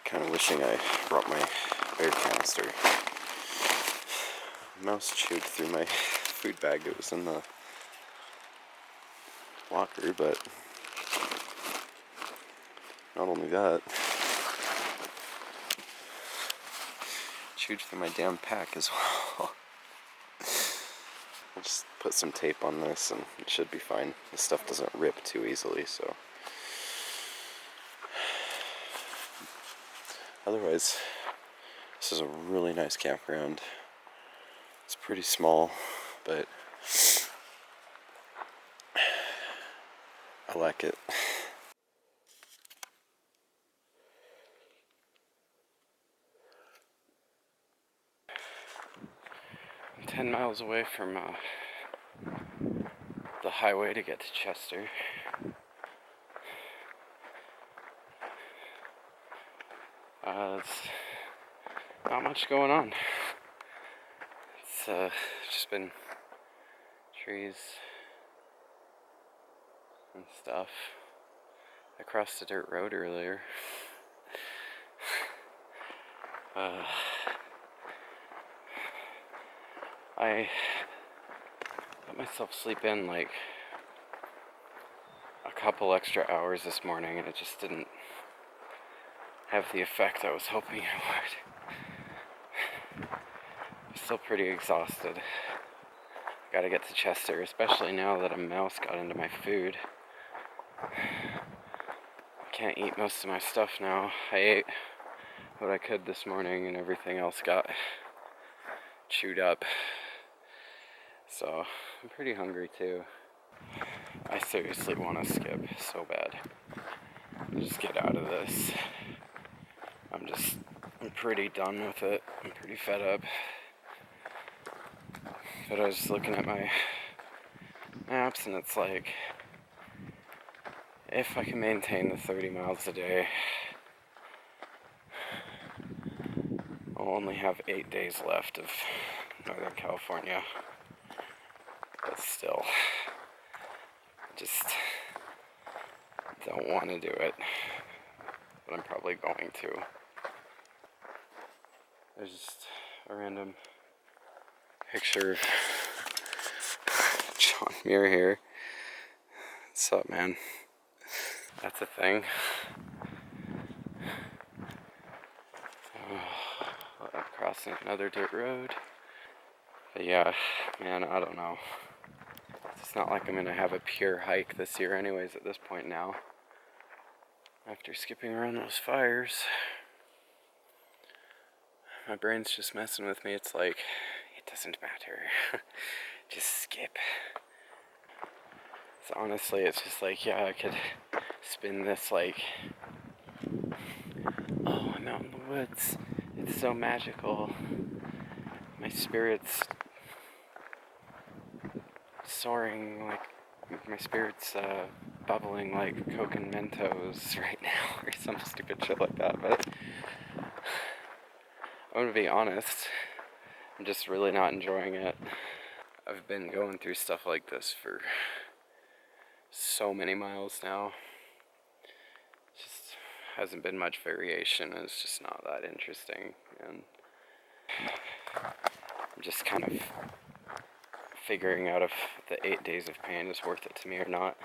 Kind of wishing I brought my bear canister. Mouse chewed through my food bag that was in the locker, but not only that, chewed through my damn pack as well. I'll just put some tape on this and it should be fine. This stuff doesn't rip too easily, so. Otherwise, this is a really nice campground. It's pretty small, but I like it. 10 miles away from the highway to get to Chester. It's not much going on. It's just been trees and stuff. I crossed a dirt road earlier. I let myself sleep in like a couple extra hours this morning, and it just didn't have the effect I was hoping it would. I'm still pretty exhausted. Gotta get to Chester, especially now that a mouse got into my food. I can't eat most of my stuff now. I ate what I could this morning, and everything else got chewed up. So, I'm pretty hungry too. I seriously want to skip so bad. Just get out of this. I'm pretty done with it. I'm pretty fed up. But I was just looking at my maps, and it's like, if I can maintain the 30 miles a day, I'll only have 8 days left of Northern California. But still, just don't want to do it. But I'm probably going to. There's just a random picture of John Muir here. What's up, man? That's a thing. I'm crossing another dirt road. But yeah, man, I don't know. It's not like I'm gonna have a pure hike this year anyways at this point now. After skipping around those fires. My brain's just messing with me. It's like, it doesn't matter. Just skip. So honestly, it's just like, yeah, I could spin this like, oh, I'm out in the woods. It's so magical. My spirit's soaring, like, my spirit's bubbling like Coke and Mentos right now, or some stupid shit like that, but I'm gonna be honest, I'm just really not enjoying it. I've been going through stuff like this for so many miles now. Just hasn't been much variation, and it's just not that interesting, and I'm just kind of figuring out if the 8 days of pain is worth it to me or not.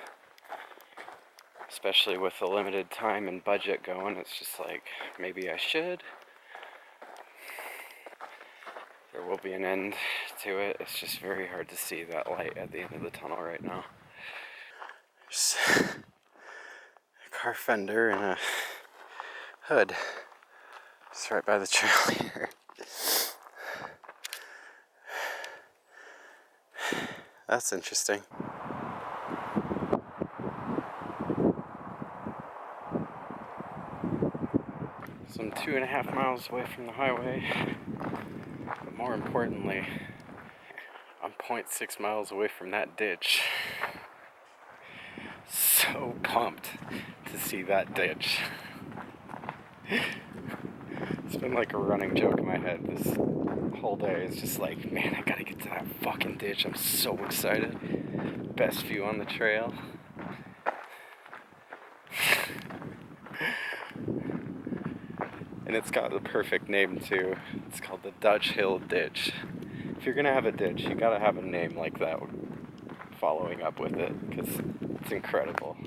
Especially with the limited time and budget going, it's just like, maybe I should. There will be an end to it. It's just very hard to see that light at the end of the tunnel right now. There's a car fender and a hood. It's right by the trail here. That's interesting. So I'm 2.5 miles away from the highway, but more importantly, I'm 0.6 miles away from that ditch. So pumped to see that ditch. It's been like a running joke in my head this whole day. It's just like, man, I gotta get to that fucking ditch. I'm so excited. Best view on the trail. And it's got the perfect name too. It's called the Dutch Hill Ditch. If you're gonna have a ditch, you gotta have a name like that following up with it, because it's incredible.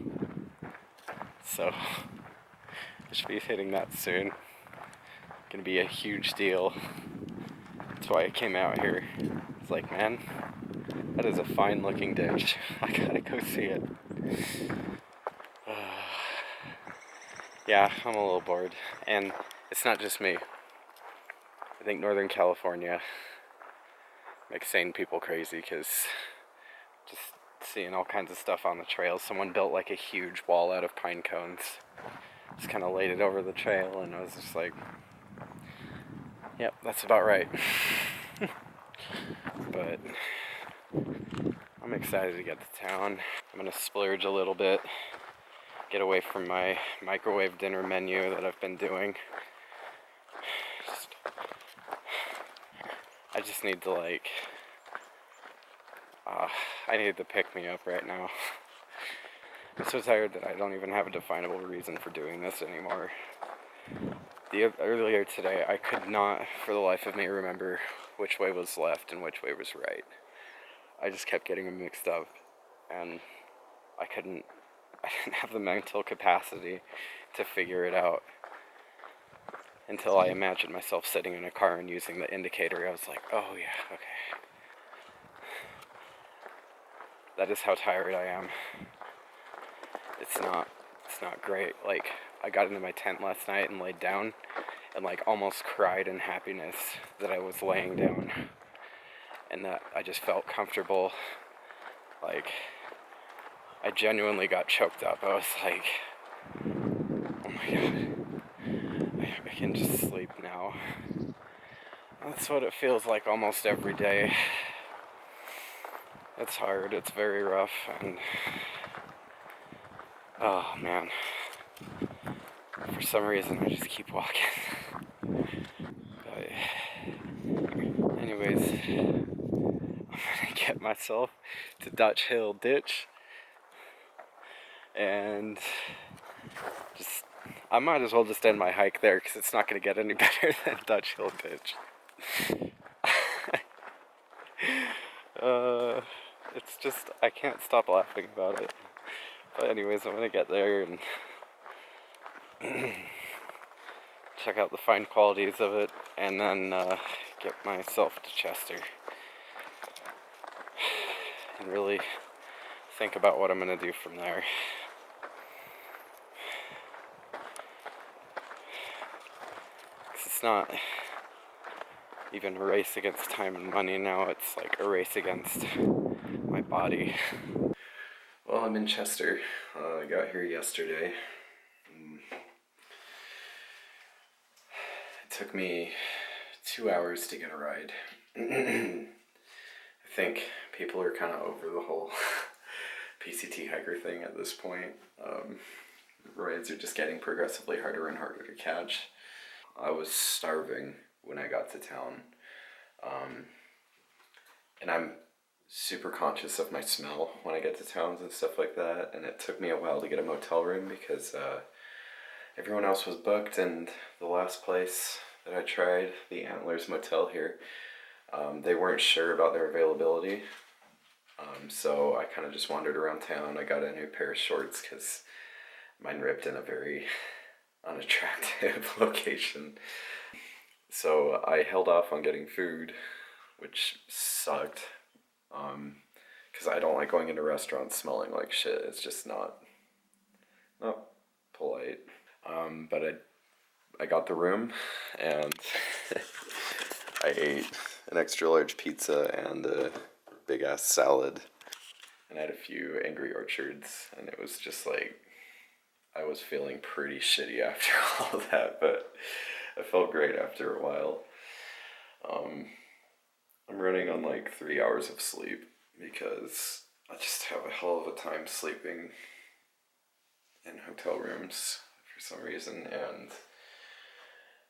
So, I should be hitting that soon. Gonna be a huge deal. That's why I came out here. It's like, man, that is a fine looking ditch. I gotta go see it. Yeah, I'm a little bored. And it's not just me. I think Northern California makes sane people crazy, because just seeing all kinds of stuff on the trails. Someone built like a huge wall out of pine cones. Just kind of laid it over the trail, and I was just like, yep, that's about right. But I'm excited to get to town. I'm gonna splurge a little bit, get away from my microwave dinner menu that I've been doing. I just need to I need to pick me up right now. I'm so tired that I don't even have a definable reason for doing this anymore. Earlier today, I could not, for the life of me, remember which way was left and which way was right. I just kept getting them mixed up, and I didn't have the mental capacity to figure it out until I imagined myself sitting in a car and using the indicator. I was like, oh yeah, okay. That is how tired I am. It's not great. Like, I got into my tent last night and laid down and almost cried in happiness that I was laying down and that I just felt comfortable. Like, I genuinely got choked up. I was like, oh my god, I can just sleep now. That's what it feels like almost every day. It's hard, it's very rough, and oh man, for some reason I just keep walking. But anyways, I'm gonna get myself to Dutch Hill Ditch, and I might as well just end my hike there, because it's not gonna get any better than Dutch Hill Ditch. It's just, I can't stop laughing about it. But anyways, I'm gonna get there and check out the fine qualities of it, and then get myself to Chester and really think about what I'm gonna do from there. It's not even a race against time and money now, it's like a race against my body. Well, I'm in Chester. I got here yesterday. It took me 2 hours to get a ride. I think people are kind of over the whole PCT hiker thing at this point. Rides are just getting progressively harder and harder to catch. I was starving when I got to town. And I'm super conscious of my smell when I get to towns and stuff like that. And it took me a while to get a motel room because everyone else was booked, and the last place that I tried, the Antlers Motel here, they weren't sure about their availability. So I kind of just wandered around town. I got a new pair of shorts because mine ripped in a very unattractive location. So I held off on getting food, which sucked, because I don't like going into restaurants smelling like shit. It's just not polite. But I got the room, and I ate an extra large pizza and a big ass salad, and I had a few Angry Orchards, and it was just like, I was feeling pretty shitty after all of that, but I felt great after a while. I'm running on 3 hours of sleep because I just have a hell of a time sleeping in hotel rooms for some reason, and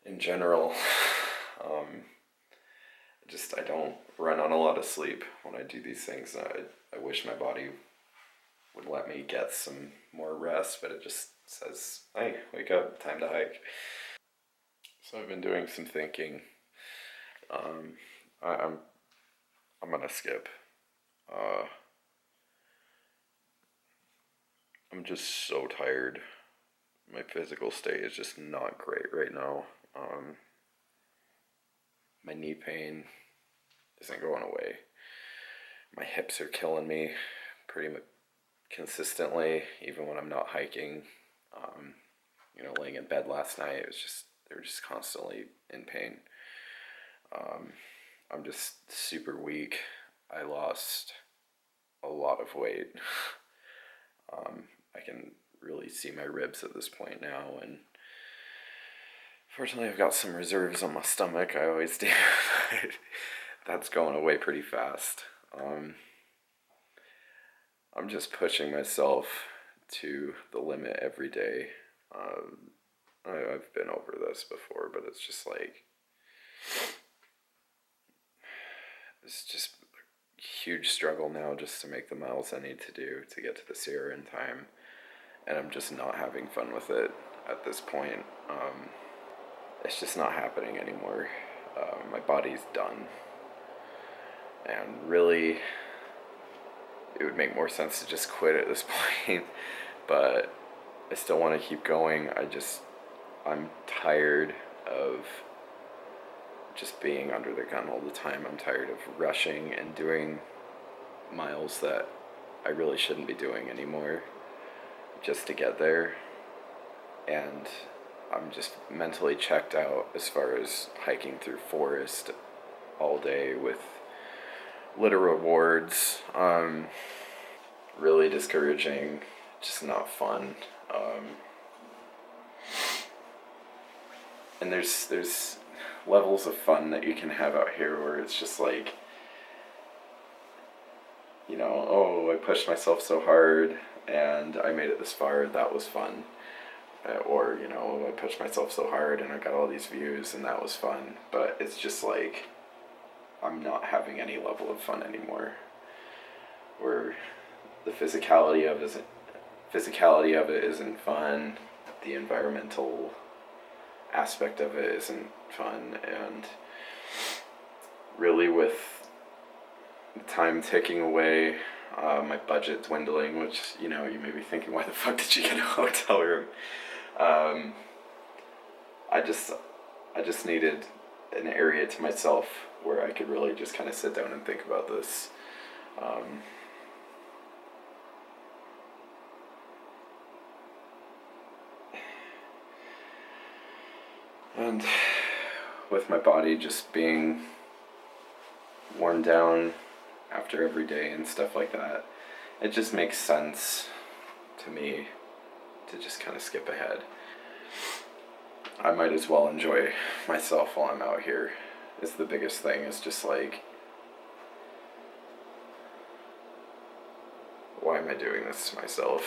in general, I don't run on a lot of sleep when I do these things. I wish my body would let me get some more rest, but it just says, hey, wake up, time to hike. So I've been doing some thinking. I'm gonna skip. Uh, I'm just so tired. My physical state is just not great right now. My knee pain isn't going away. My hips are killing me pretty much consistently, even when I'm not hiking. Laying in bed last night, they were just constantly in pain. I'm just super weak. I lost a lot of weight. I can really see my ribs at this point now, and fortunately I've got some reserves on my stomach. I always do. That's going away pretty fast. I'm just pushing myself to the limit every day. I've been over this before, but it's just a huge struggle now just to make the miles I need to do to get to the Sierra in time. And I'm just not having fun with it at this point. It's just not happening anymore. My body's done. And really, it would make more sense to just quit at this point. But I still want to keep going. I'm tired of just being under the gun all the time. I'm tired of rushing and doing miles that I really shouldn't be doing anymore just to get there. And I'm just mentally checked out as far as hiking through forest all day with little rewards. Really discouraging, just not fun. And there's levels of fun that you can have out here where it's just oh, I pushed myself so hard and I made it this far, that was fun. Or, I pushed myself so hard and I got all these views and that was fun. But it's just I'm not having any level of fun anymore. Where the physicality of it isn't fun, the environmental aspect of it isn't fun, and really with time ticking away, my budget dwindling, which, you may be thinking, why the fuck did you get a hotel room? I just needed an area to myself where I could really just kind of sit down and think about this. And with my body just being worn down after every day and stuff like that, it just makes sense to me to just kind of skip ahead. I might as well enjoy myself while I'm out here. Is the biggest thing. Is just why am I doing this to myself?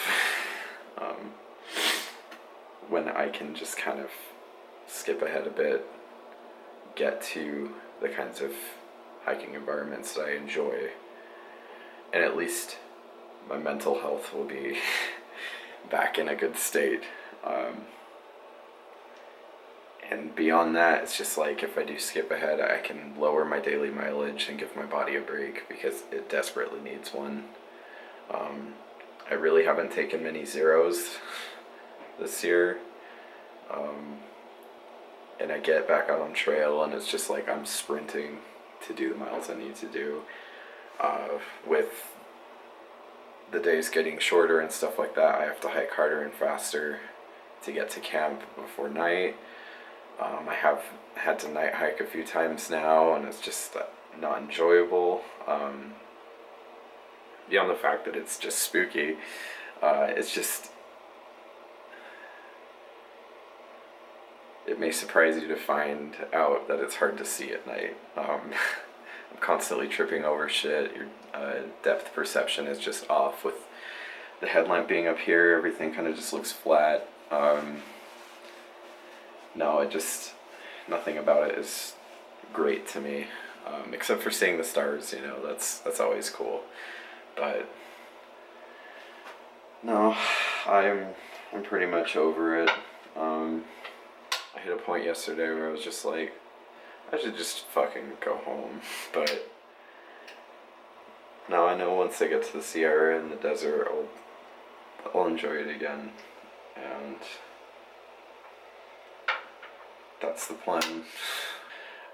When I can just kind of skip ahead a bit, get to the kinds of hiking environments that I enjoy, and at least my mental health will be back in a good state. And beyond that, it's just if I do skip ahead, I can lower my daily mileage and give my body a break because it desperately needs one. I really haven't taken many zeros this year. And I get back out on trail and it's just I'm sprinting to do the miles I need to do. With the days getting shorter and stuff like that, I have to hike harder and faster to get to camp before night. I have had to night hike a few times now and it's just not enjoyable. Beyond the fact that it's just spooky, it may surprise you to find out that it's hard to see at night. I'm constantly tripping over shit. Your depth perception is just off with the headlamp being up here. Everything kind of just looks flat. Nothing about it is great to me, except for seeing the stars. That's always cool. But no, I'm pretty much over it. I hit a point yesterday where I was just like, I should just fucking go home. But now I know once I get to the Sierra and the desert, I'll enjoy it again. And that's the plan.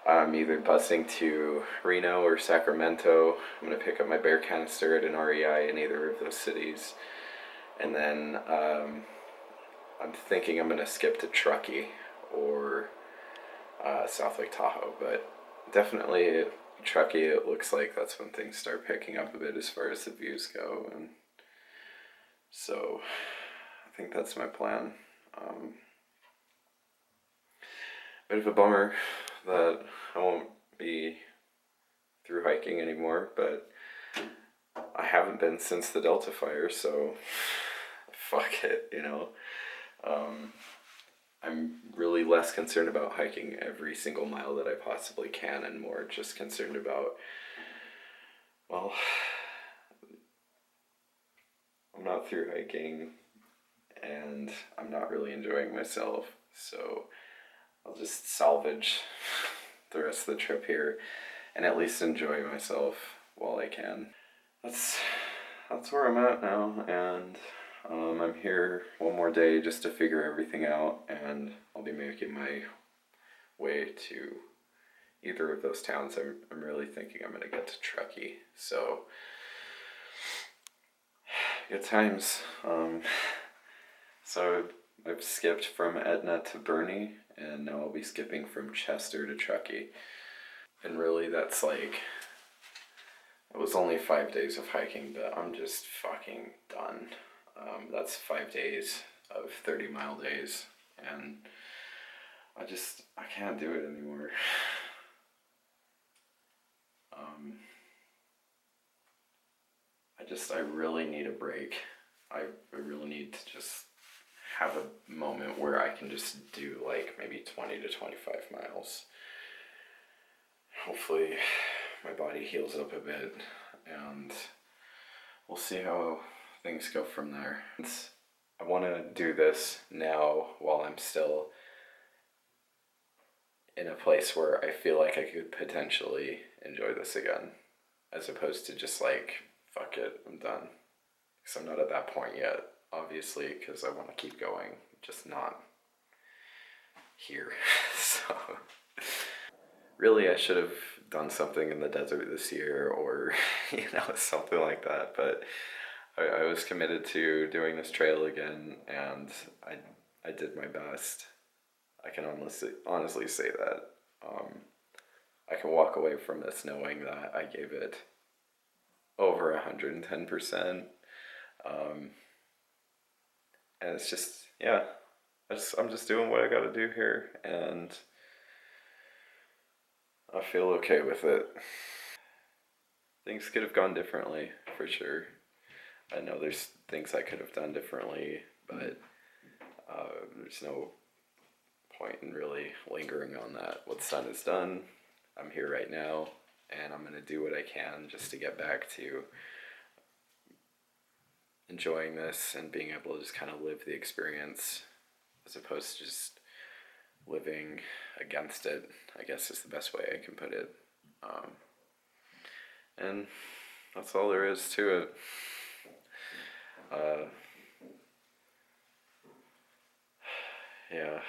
I'm either busing to Reno or Sacramento. I'm going to pick up my bear canister at an REI in either of those cities. And then I'm thinking I'm going to skip to Truckee or South Lake Tahoe. But definitely Truckee, it looks like that's when things start picking up a bit as far as the views go. And so I think that's my plan. Bit of a bummer that I won't be through hiking anymore, but I haven't been since the Delta fire, so fuck it, you know. I'm really less concerned about hiking every single mile that I possibly can and more just concerned about, well, I'm not through hiking and I'm not really enjoying myself, so I'll just salvage the rest of the trip here and at least enjoy myself while I can. That's where I'm at now, and I'm here one more day just to figure everything out, and I'll be making my way to either of those towns. I'm really thinking I'm gonna get to Truckee, so good times. So I've skipped from Etna to Bernie, and now I'll be skipping from Chester to Truckee. And really that's like, it was only 5 days of hiking, but I'm just fucking done. That's 5 days of 30-mile days, and I can't do it anymore. I really need a break. I really need to just have a moment where I can just do like maybe 20 to 25 miles. Hopefully my body heals up a bit, and we'll see how things go from there. I want to do this now while I'm still in a place where I feel like I could potentially enjoy this again, as opposed to just like, fuck it, I'm done. Because I'm not at that point yet, obviously, because I want to keep going, just not here. So really I should have done something in the desert this year, or something like that, but I was committed to doing this trail again, and I did my best. I can honestly say that. I can walk away from this knowing that I gave it over 110%. And it's just, yeah, I'm just doing what I gotta do here, and I feel okay with it. Things could have gone differently, for sure. I know there's things I could have done differently, but there's no point in really lingering on that. What's done is done. I'm here right now, and I'm going to do what I can just to get back to enjoying this and being able to just kind of live the experience as opposed to just living against it, I guess is the best way I can put it. And that's all there is to it. Yeah.